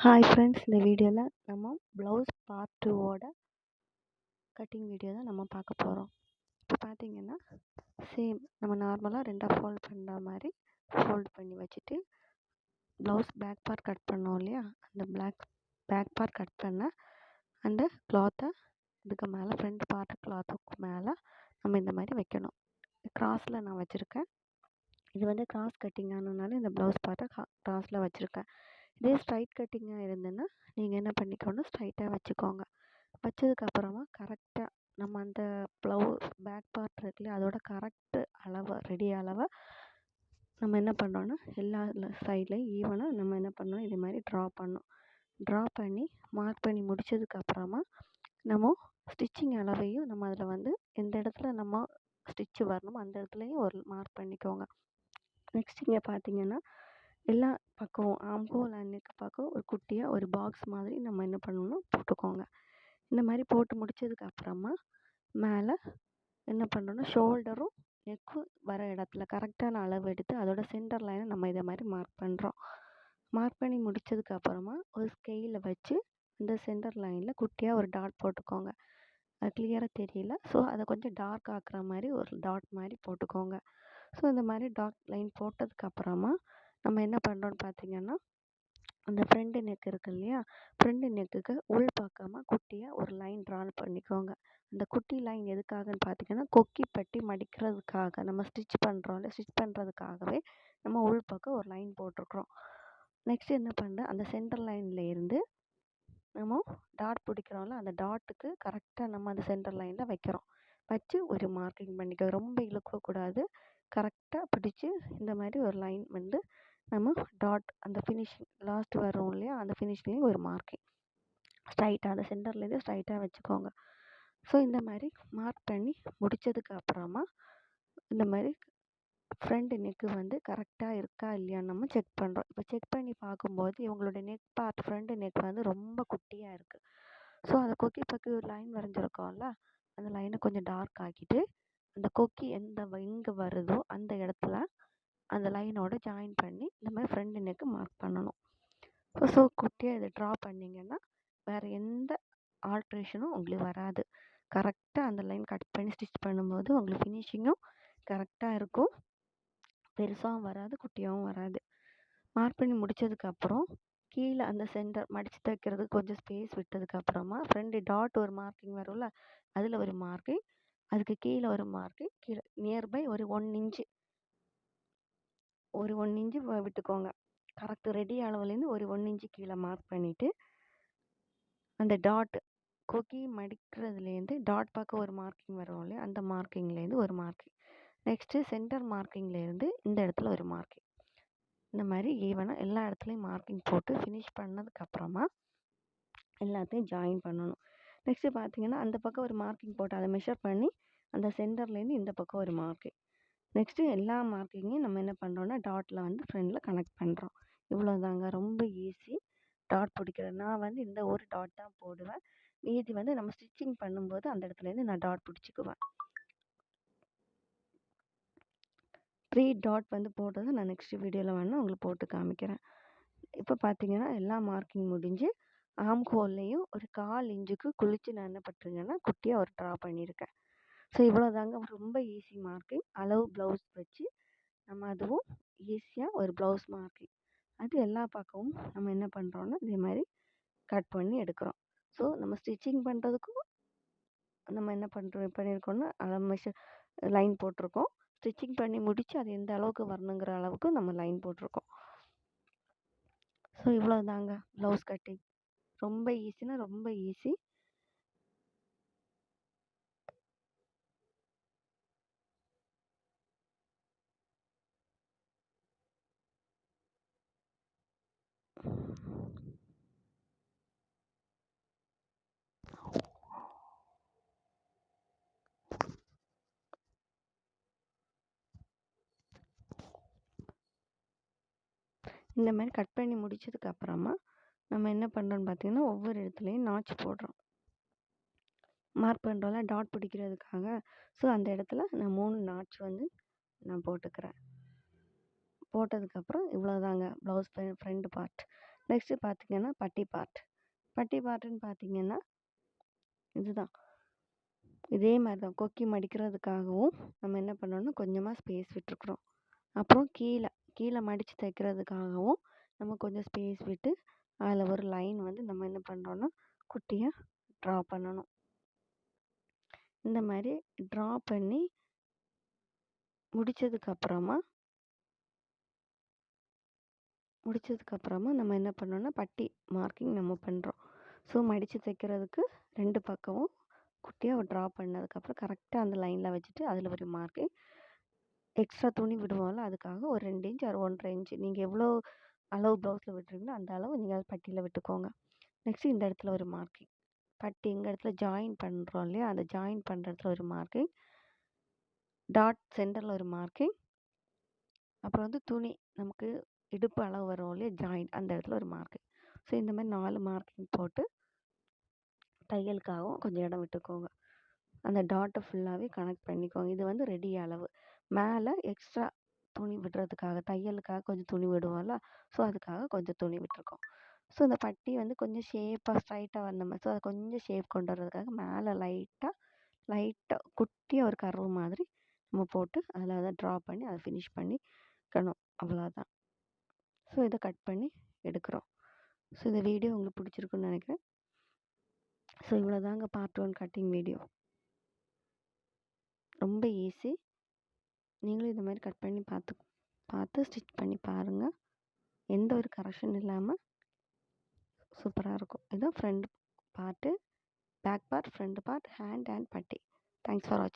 Hi friends, இந்த வீடியோவில் நம்ம ப்ளவுஸ் பார்ட் 2ஓட கட்டிங் வீடியோ தான் நம்ம பார்க்க போகிறோம். இப்போ பார்த்தீங்கன்னா சேம் நம்ம நார்மலாக ரெண்டாக ஃபோல்ட் பண்ணுற மாதிரி ஃபோல்ட் பண்ணி வச்சுட்டு ப்ளவுஸ் பேக் பார்ட் கட் பண்ணோம் இல்லையா, அந்த பேக் பார்ட் கட் பண்ண அந்த கிளாத்தை இதுக்கு மேலே ஃப்ரண்ட் பார்ட் கிளாத்துக்கு மேலே நம்ம இந்த மாதிரி வைக்கணும். கிராஸில் நான் வச்சுருக்கேன். இது வந்து கிராஸ் கட்டிங் ஆனதுனால இந்த ப்ளவுஸ் பார்ட்டை கிராஸில் வச்சுருக்கேன். இதே ஸ்ட்ரைட் கட்டிங்காக இருந்ததுன்னா நீங்கள் என்ன பண்ணிக்கணும், ஸ்ட்ரைட்டாக வச்சுக்கோங்க. வச்சதுக்கப்புறமா கரெக்டாக நம்ம அந்த ப்ளவுஸ் பேக் பார்ட் இருக்குல்லையா, அதோட கரெக்டு அளவை ரெடி அளவை நம்ம என்ன பண்ணுறோன்னா எல்லா சைட்லேயும் ஈவனாக நம்ம என்ன பண்ணணும், இதே மாதிரி ட்ரா பண்ணி மார்க் பண்ணி முடித்ததுக்கப்புறமா நம்ம ஸ்டிச்சிங் அளவையும் நம்ம அதில் வந்து எந்த இடத்துல நம்ம ஸ்டிச்சு வரணுமோ அந்த இடத்துலையும் ஒரு மார்க் பண்ணிக்கோங்க. நெக்ஸ்ட் இங்கே பார்த்தீங்கன்னா எல்லா பக்கம் ஆம்ஹோல் அண்ட் நெக் பக்கம் ஒரு குட்டியாக ஒரு பாக்ஸ் மாதிரி நம்ம என்ன பண்ணணும்னா போட்டுக்கோங்க. இந்த மாதிரி போட்டு முடித்ததுக்கப்புறமா மேலே என்ன பண்ணுறோன்னா ஷோல்டரும் நெக்கும் வர இடத்துல கரெக்டான அளவு எடுத்து அதோட சென்டர் லைனை நம்ம இதை மாதிரி மார்க் பண்ணுறோம். மார்க் பண்ணி முடித்ததுக்கப்புறமா ஒரு ஸ்கெயிலில் வச்சு இந்த சென்டர் லைனில் குட்டியாக ஒரு டாட் போட்டுக்கோங்க. அது கிளியராக தெரியல, ஸோ அதை கொஞ்சம் டார்க் ஆக்குற மாதிரி ஒரு டாட் மாதிரி போட்டுக்கோங்க. ஸோ இந்த மாதிரி டாட் லைன் போட்டதுக்கப்புறமா நம்ம என்ன பண்ணுறோன்னு பார்த்தீங்கன்னா அந்த ஃப்ரண்ட் நெக் இருக்கு இல்லையா, ஃப்ரண்ட் நெக்குக்கு உள் பக்கமாக குட்டியாக ஒரு லைன் ட்ரா பண்ணிக்கோங்க. அந்த குட்டி லைன் எதுக்காகன்னு பார்த்தீங்கன்னா கொக்கி பட்டி மடிக்கிறதுக்காக நம்ம ஸ்டிச் பண்ணுறதுக்காகவே நம்ம உள் பக்கம் ஒரு லைன் போட்டிருக்கிறோம். நெக்ஸ்ட் என்ன பண்ணுறேன், அந்த சென்டர் லைனில் இருந்து நம்ம டாட் பிடிக்கிறோம்ல, அந்த டாட்டுக்கு கரெக்டாக நம்ம அந்த சென்டர் லைனில் வைக்கிறோம். வச்சு ஒரு மார்க்கிங் பண்ணிக்க, ரொம்ப இழுக்கக்கூடாது. கரெக்டாக பிடிச்சி இந்த மாதிரி ஒரு லைன் வந்து நம்ம டாட் அந்த ஃபினிஷிங் லாஸ்ட் வரும் இல்லையா, அந்த ஃபினிஷ்லேயும் ஒரு மார்க்கிங் ஸ்ட்ரைட்டாக அந்த சென்டர்லேருந்து ஸ்ட்ரைட்டாக வச்சுக்கோங்க. ஸோ இந்த மாதிரி மார்க் பண்ணி முடித்ததுக்கப்புறமா இந்த மாதிரி ஃப்ரண்ட் நெக்கு வந்து கரெக்டாக இருக்கா இல்லையான்னு நம்ம செக் பண்ணுறோம். இப்போ செக் பண்ணி பார்க்கும்போது இவங்களோட நெக் பார்ட் ஃப்ரண்ட் நெக் வந்து ரொம்ப குட்டியாக இருக்குது. ஸோ அந்த கொக்கி பக்கம் ஒரு லைன் வரைஞ்சிருக்கோம்ல, அந்த லைனை கொஞ்சம் டார்க் ஆக்கிட்டு அந்த கொக்கி எங்கே வருதோ அந்த இடத்துல அந்த லைனோட ஜாயின் பண்ணி இந்த மாதிரி ஃப்ரண்ட் நெக்கு மார்க் பண்ணணும். ஸோ குட்டியாக இதை ட்ரா பண்ணிங்கன்னா வேறு எந்த ஆல்ட்ரேஷனும் உங்களுக்கு வராது. கரெக்டாக அந்த லைன் கட் பண்ணி ஸ்டிச் பண்ணும்போது உங்களுக்கு ஃபினிஷிங்கும் கரெக்டாக இருக்கும். பெருசாகவும் வராது, குட்டியாகவும் வராது. மார்க் பண்ணி முடித்ததுக்கப்புறம் கீழே அந்த சென்டர் மடித்து தைக்கிறதுக்கு கொஞ்சம் ஸ்பேஸ் விட்டதுக்கப்புறமா ஃப்ரண்ட் டாட் ஒரு மார்க்கிங் வரும்ல, அதில் ஒரு மார்க்கிங், அதுக்கு கீழே ஒரு மார்க்கிங், கீழே நியர்பை ஒரு 1 இன்ச்சு விட்டுக்கோங்க. கரெக்ட் ரெடி அளவுலேருந்து ஒரு 1 இன்ச்சு கீழே மார்க் பண்ணிவிட்டு அந்த டாட் கொக்கி மடிக்கிறதுலேருந்து டாட் பார்க்க ஒரு மார்க்கிங் வரும் இல்லையா, அந்த மார்க்கிங்லேருந்து ஒரு மார்க்கிங், நெக்ஸ்ட்டு சென்டர் மார்க்கிங்லேருந்து இந்த இடத்துல ஒரு மார்க்கிங், இந்த மாதிரி ஈவனாக எல்லா இடத்துலையும் மார்க்கிங் போட்டு ஃபினிஷ் பண்ணதுக்கப்புறமா எல்லாத்தையும் ஜாயின் பண்ணணும். நெக்ஸ்ட்டு பார்த்தீங்கன்னா அந்த பக்கம் ஒரு மார்க்கிங் போட்டு அதை மெஷர் பண்ணி அந்த சென்டர்லேருந்து இந்த பக்கம் ஒரு மார்க்கிங், நெக்ஸ்ட்டு எல்லா மார்க்கிங்கையும் நம்ம என்ன பண்ணுறோன்னா டாட்டில் வந்து ஃப்ரண்டில் கனெக்ட் பண்ணுறோம். இவ்வளோதாங்க, ரொம்ப ஈஸி டாட் பிடிக்கிறது. நான் வந்து இந்த ஒரு டாட் தான் போடுவேன், மீதி வந்து நம்ம ஸ்டிச்சிங் பண்ணும்போது அந்த இடத்துலேருந்து நான் டாட் பிடிச்சிக்குவேன். 3 டாட் வந்து போடுறது நான் நெக்ஸ்ட் வீடியோவில் வேணால் உங்களுக்கு போட்டு காமிக்கிறேன். இப்போ பார்த்தீங்கன்னா எல்லா மார்க்கிங் முடிஞ்சு ஆம்ஹோல்லையும் ஒரு 1/4 இன்ச்சுக்கு குளித்து நான் என்ன பண்ணுறேங்கன்னா குட்டியாக ஒரு ட்ரா பண்ணியிருக்கேன். ஸோ இவ்வளோதாங்க, ரொம்ப ஈஸி மார்க்கிங். அளவு ப்ளவுஸ் வச்சு நம்ம அதுவும் ஈஸியாக ஒரு ப்ளவுஸ் மார்க்கிங் அது எல்லா பக்கமும் நம்ம என்ன பண்ணுறோன்னா இதே மாதிரி கட் பண்ணி எடுக்கிறோம். ஸோ நம்ம ஸ்டிச்சிங் பண்ணுறதுக்கும் நம்ம என்ன பண்ணியிருக்கோம்னா மெஷர் லைன் போட்டிருக்கோம். ஸ்டிச்சிங் பண்ணி முடித்து அது எந்த அளவுக்கு வரணுங்கிற அளவுக்கு நம்ம லைன் போட்டிருக்கோம். ஸோ இவ்வளோதாங்க ப்ளவுஸ் கட்டிங். ரொம்ப ஈஸினா ரொம்ப ஈஸி. இந்த மாதிரி கட் பண்ணி முடிச்சதுக்கப்புறமா நம்ம என்ன பண்ணுறோன்னு பார்த்தீங்கன்னா ஒவ்வொரு இடத்துலையும் நாச் போடுறோம். மார்க் பண்ணுறோம்ல டாட் பிடிக்கிறதுக்காக. ஸோ அந்த இடத்துல நான் 3 நாட்ச் வந்து நான் போட்டுக்கிறேன். போட்டதுக்கப்புறம் இவ்வளோதாங்க ப்ளவுஸ் ஃப்ரண்ட் பார்ட். நெக்ஸ்ட்டு பார்த்தீங்கன்னா பட்டி பார்ட்டுன்னு பார்த்தீங்கன்னா இதுதான். இதே மாதிரி தான் கொக்கி மடிக்கிறதுக்காகவும் நம்ம என்ன பண்ணோம்னா கொஞ்சமாக ஸ்பேஸ் விட்டுருக்குறோம். அப்புறம் கீழே மடித்து தைக்கிறதுக்காகவும் நம்ம கொஞ்சம் ஸ்பேஸ் விட்டு அதில் ஒரு லைன் வந்து நம்ம என்ன பண்ணுறோன்னா குட்டியாக ட்ரா பண்ணணும். இந்த மாதிரி ட்ரா பண்ணி முடித்ததுக்கப்புறமா நம்ம என்ன பண்ணோம்னா பட்டி மார்க்கிங் நம்ம பண்ணுறோம். ஸோ மடித்து தைக்கிறதுக்கு 2 பக்கமும் குட்டியாக ட்ரா பண்ணதுக்கப்புறம் கரெக்டாக அந்த லைனில் வச்சுட்டு அதில் ஒரு மார்க்கிங் எக்ஸ்ட்ரா துணி விடுவோம்ல அதுக்காக ஒரு 2 இன்ச் ஒரு 1.5 இன்ச் நீங்கள் எவ்வளோ அளவு ப்ளவுஸில் விட்டுறீங்களோ அந்த அளவு நீங்கள் அது பட்டியில் விட்டுக்கோங்க. நெக்ஸ்ட்டு இந்த இடத்துல ஒரு மார்க்கிங் பட்டி எங்கள் இடத்துல ஜாயின் பண்ணுறோம் இல்லையா அந்த ஜாயின் பண்ணுற இடத்துல ஒரு மார்க்கிங் டாட் சென்டரில் ஒரு மார்க்கிங் அப்புறம் வந்து துணி நமக்கு இடுப்பு அளவு வரும் இல்லையா ஜாயின் அந்த இடத்துல ஒரு மார்க்கிங். ஸோ இந்த மாதிரி 4 மார்க்கிங் போட்டு தையலுக்காகவும் கொஞ்சம் இடம் விட்டுக்கோங்க. அந்த டாட்டை ஃபுல்லாகவே கனெக்ட் பண்ணிக்கோங்க. இது வந்து ரெடி அளவு. மேலே எக்ஸ்ட்ரா துணி விடுறதுக்காக தையலுக்காக கொஞ்சம் துணி விடுவோம்ல ஸோ அதுக்காக கொஞ்சம் துணி விட்டுருக்கோம். ஸோ இந்த பட்டி வந்து கொஞ்சம் ஷேப்பாக ஸ்ட்ரைட்டாக வந்த மாதிரி ஸோ அதை கொஞ்சம் ஷேப் கொண்டு வர்றதுக்காக மேலே லைட்டாக குட்டியாக ஒரு கர்வு மாதிரி நம்ம போட்டு அதில் அதை ட்ரா பண்ணி அதை ஃபினிஷ் பண்ணிக்கணும். அவ்வளோதான். ஸோ இதை கட் பண்ணி எடுக்கிறோம். ஸோ இந்த வீடியோ உங்களுக்கு பிடிச்சிருக்குன்னு நினைக்கிறேன். ஸோ இவ்வளோதாங்க பார்ட் 1 கட்டிங் வீடியோ. ரொம்ப ஈஸி. நீங்களும் இந்த மாதிரி கட் பண்ணி பார்த்து ஸ்டிச் பண்ணி பாருங்கள். எந்த ஒரு கரெக்ஷன் இல்லாமல் சூப்பராக இருக்கும். இதுதான் front part, back part, front part, hand and பட்டி. தேங்க்ஸ் ஃபார் வாட்சிங்.